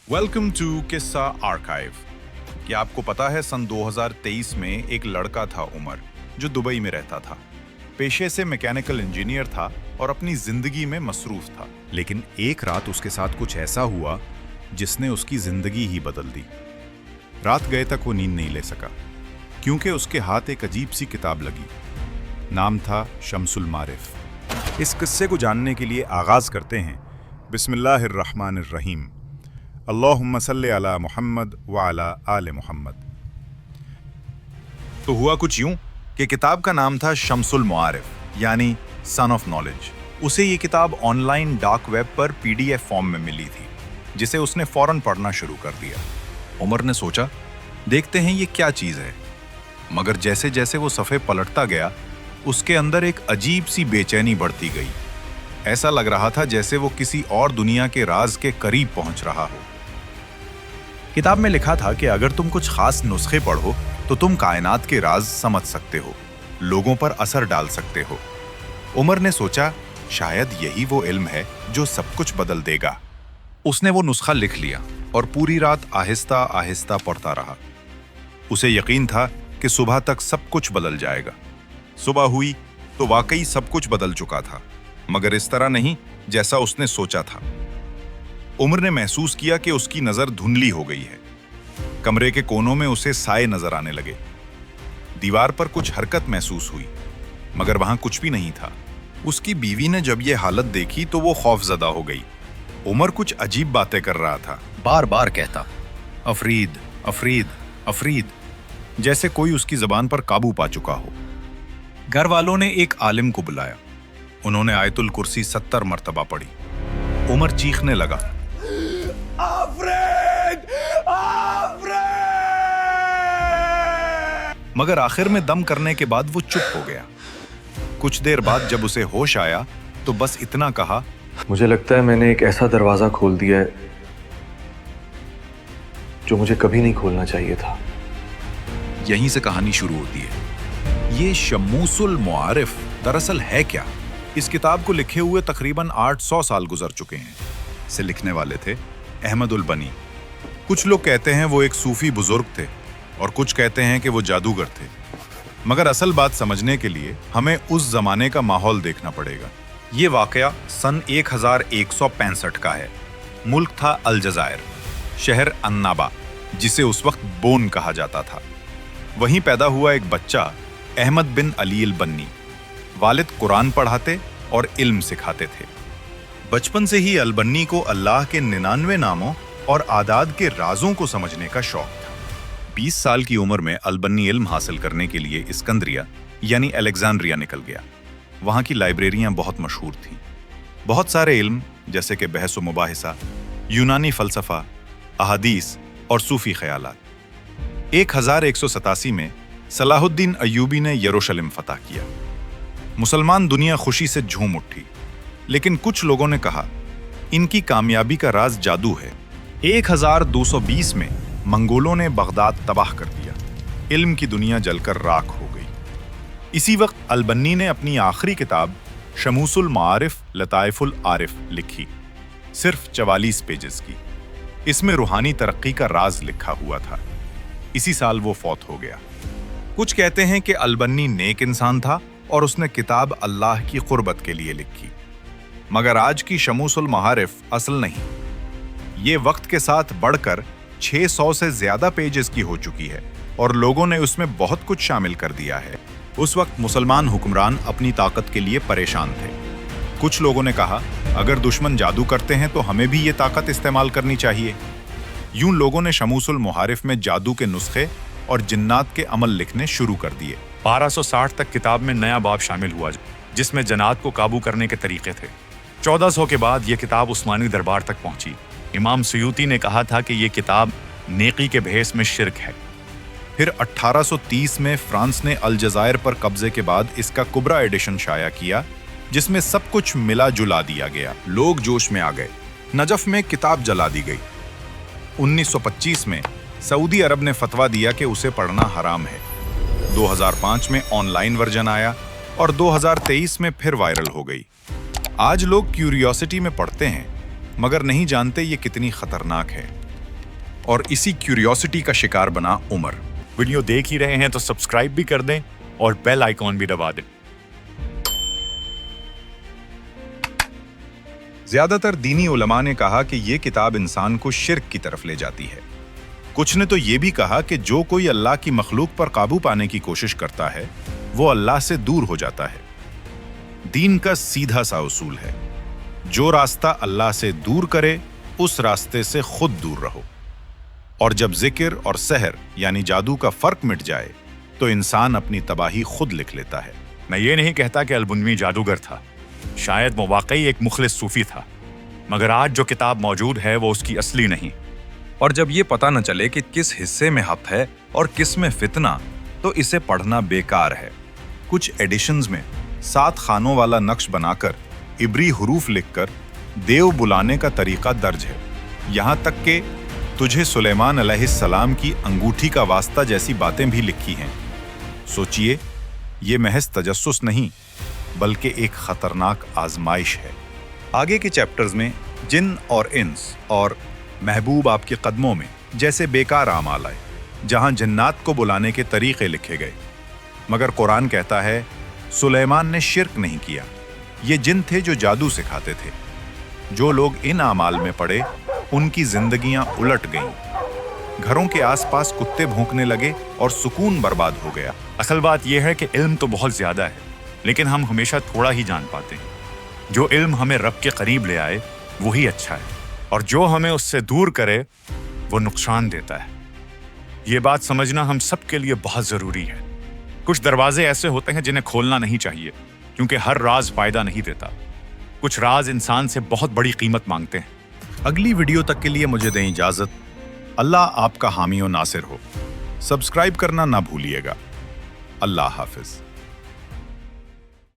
Welcome to किस्सा archive. क्या आपको पता है सन 2023 में एक लड़का था उमर, जो दुबई में रहता था। पेशे से मैकेनिकल इंजीनियर था और अपनी जिंदगी में मसरूफ था। लेकिन एक रात उसके साथ कुछ ऐसा हुआ जिसने उसकी जिंदगी ही बदल दी। रात गए तक वो नींद नहीं ले सका, क्योंकि उसके हाथ एक अजीब सी किताब लगी। नाम था शम्सुल मारिफ। इस किस्से को जानने के लिए आगाज करते हैं बिस्मिल्लाहिर्रहमानिर्रहीम। अल्लाहुम्मा सल्ली अला मुहम्मद व अला आले मुहम्मद। तो हुआ कुछ यूं कि किताब का नाम था शम्सुल मुआरिफ, यानी सन ऑफ नॉलेज। उसे ये किताब ऑनलाइन डार्क वेब पर पीडीएफ फॉर्म में मिली थी, जिसे उसने फौरन पढ़ना शुरू कर दिया। उमर ने सोचा, देखते हैं ये क्या चीज़ है। मगर जैसे जैसे वो सफ़े पलटता गया, उसके अंदर एक अजीब सी बेचैनी बढ़ती गई। ऐसा लग रहा था जैसे वो किसी और दुनिया के राज के करीब पहुंच रहा हो। किताब में लिखा था कि अगर तुम कुछ खास नुस्खे पढ़ो तो तुम कायनात के राज समझ सकते हो, लोगों पर असर डाल सकते हो। उमर ने सोचा, शायद यही वो इल्म है जो सब कुछ बदल देगा। उसने वो नुस्खा लिख लिया और पूरी रात आहिस्ता आहिस्ता पढ़ता रहा। उसे यकीन था कि सुबह तक सब कुछ बदल जाएगा। सुबह हुई तो वाकई सब कुछ बदल चुका था, मगर इस तरह नहीं जैसा उसने सोचा था। उमर ने महसूस किया कि उसकी नजर धुंधली हो गई है। कमरे के कोनों में उसे साए नजर आने लगे। दीवार पर कुछ हरकत महसूस हुई, मगर वहां कुछ भी नहीं था। उसकी बीवी ने जब यह हालत देखी तो वो खौफजदा हो गई। उमर कुछ अजीब बातें कर रहा था, बार बार कहता, अफरीद अफरीद अफरीद, जैसे कोई उसकी जबान पर काबू पा चुका हो। घर वालों ने एक आलिम को बुलाया। उन्होंने आयतुल कुर्सी 70 मर्तबा पढ़ी। उमर चीखने लगा, आफरीद आफरीद! मगर आखिर में दम करने के बाद वो चुप हो गया। कुछ देर बाद जब उसे होश आया तो बस इतना कहा, मुझे लगता है मैंने एक ऐसा दरवाजा खोल दिया है जो मुझे कभी नहीं खोलना चाहिए था। यहीं से कहानी शुरू होती है। ये शम्सुल मुआरिफ दरअसल है क्या? इस किताब को लिखे हुए तकरीबन 800 साल गुजर चुके हैं। इसे लिखने वाले थे अहमद उल बनी। कुछ लोग कहते हैं वो एक सूफी बुजुर्ग थे और कुछ कहते हैं कि वो जादूगर थे। मगर असल बात समझने के लिए हमें उस जमाने का माहौल देखना पड़ेगा। ये वाकया सन 1165 का है। मुल्क था अलजजायर, शहर अन्नाबा, जिसे उस वक्त बोन कहा जाता था। वहीं पैदा हुआ एक बच्चा अहमद बिन अली अल बन्नी। वालिद कुरान पढ़ाते और इल्म सिखाते थे। बचपन से ही अलबन्नी को अल्लाह के 99 नामों और आदाद के राजों को समझने का शौक था। 20 साल की उम्र में अलबन्नी इल्म हासिल करने के लिए इस्कंदरिया यानी अलेक्जेंड्रिया निकल गया। वहाँ की लाइब्रेरियाँ बहुत मशहूर थीं। बहुत सारे इल्म जैसे कि बहस व मुबाहिसा, यूनानी फ़लसफ़ा, अहादीस और सूफ़ी ख़यालात। 1187 में सलाहुद्दीन अय्यूबी ने यरूशलेम फ़तह किया। मुसलमान दुनिया खुशी से झूम उठी, लेकिन कुछ लोगों ने कहा इनकी कामयाबी का राज जादू है। 1220 में मंगोलों ने बगदाद तबाह कर दिया। इल्म की दुनिया जलकर राख हो गई। इसी वक्त अलबन्नी ने अपनी आखिरी किताब शम्सुल मारिफ लताइफुल आरिफ लिखी, सिर्फ 44 पेजेस की। इसमें रूहानी तरक्की का राज लिखा हुआ था। इसी साल वो फौत हो गया। कुछ कहते हैं कि अलबन्नी नेक इंसान था और उसने किताब अल्लाह की कुर्बत के लिए लिखी। मगर आज की शम्सुल मारिफ असल नहीं। ये वक्त के साथ बढ़कर 600 से ज्यादा पेजेस की हो चुकी है और लोगों ने उसमें बहुत कुछ शामिल कर दिया है। उस वक्त मुसलमान हुक्मरान अपनी ताकत के लिए परेशान थे। कुछ लोगों ने कहा, अगर दुश्मन जादू करते हैं तो हमें भी ये ताकत इस्तेमाल करनी चाहिए। यूं लोगों ने शम्सुल मारिफ में जादू के नुस्खे और जिन्नात के अमल लिखने शुरू कर दिए। 1260 तक किताब में नया बाब शामिल हुआ, जिसमें जन्नात को काबू करने के तरीके थे। 1400 के बाद यह किताब उस्मानी दरबार तक पहुंची। इमाम सुयूती ने कहा था कि यह किताब नेकी के भेस में शिरक है। फिर 1830 में फ्रांस ने अलजजायर पर कब्जे के बाद इसका कुबरा एडिशन शाया किया, जिसमें सब कुछ मिला जुला दिया गया। लोग जोश में आ गए। नजफ में किताब जला दी गई। 1925 में सऊदी अरब ने फतवा दिया कि उसे पढ़ना हराम है। 2005 में ऑनलाइन वर्जन आया और 2023 में फिर वायरल हो गई। आज लोग क्यूरियोसिटी में पढ़ते हैं, मगर नहीं जानते ये कितनी खतरनाक है। और इसी क्यूरियोसिटी का शिकार बना उमर। वीडियो देख ही रहे हैं तो सब्सक्राइब भी कर दें और बेल आइकॉन भी दबा दें। ज्यादातर दीनी उलमा ने कहा कि ये किताब इंसान को शिर्क की तरफ ले जाती है। कुछ ने तो ये भी कहा कि जो कोई अल्लाह की मखलूक पर काबू पाने की कोशिश करता है वो अल्लाह से दूर हो जाता है। दीन का सीधा सा उसूल है, जो रास्ता अल्लाह से दूर करे उस रास्ते से खुद दूर रहो। और जब जिक्र और सहर यानी जादू का फर्क मिट जाए तो इंसान अपनी तबाही खुद लिख लेता है। मैं ये नहीं कहता कि अल-बुनवी जादूगर था, शायद वो वाकई एक मुखलिस सूफी था, मगर आज जो किताब मौजूद है वो उसकी असली नहीं। और जब ये पता न चले कि किस हिस्से में हक है और किस में फितना, तो इसे पढ़ना बेकार है। कुछ एडिशंस में 7 खानों वाला नक्श बनाकर इब्री हुरूफ लिखकर देव बुलाने का तरीका दर्ज है। यहाँ तक कि तुझे सुलेमान अलैहिस्सलाम की अंगूठी का वास्ता जैसी बातें भी लिखी हैं। सोचिए, ये महज तजस्सुस नहीं बल्कि एक खतरनाक आजमाइश है। आगे के चैप्टर्स में जिन और इंस और महबूब आपके कदमों में जैसे बेकार आमाल आए, जहां जन्नात को बुलाने के तरीके लिखे गए। मगर कुरान कहता है सुलेमान ने शिर्क नहीं किया, ये जिन थे जो जादू सिखाते थे। जो लोग इन आमाल में पड़े उनकी जिंदगियां उलट गईं। घरों के आसपास कुत्ते भौंकने लगे और सुकून बर्बाद हो गया। असल बात यह है कि इल्म तो बहुत ज्यादा है, लेकिन हम हमेशा थोड़ा ही जान पाते हैं। जो इल्म हमें रब के करीब ले आए वही अच्छा है, और जो हमें उससे दूर करे वो नुकसान देता है। ये बात समझना हम सब के लिए बहुत जरूरी है। कुछ दरवाजे ऐसे होते हैं जिन्हें खोलना नहीं चाहिए, क्योंकि हर राज फायदा नहीं देता। कुछ राज इंसान से बहुत बड़ी कीमत मांगते हैं। अगली वीडियो तक के लिए मुझे दें इजाजत। अल्लाह आपका हामी और नासिर हो। सब्सक्राइब करना ना भूलिएगा। अल्लाह हाफिज।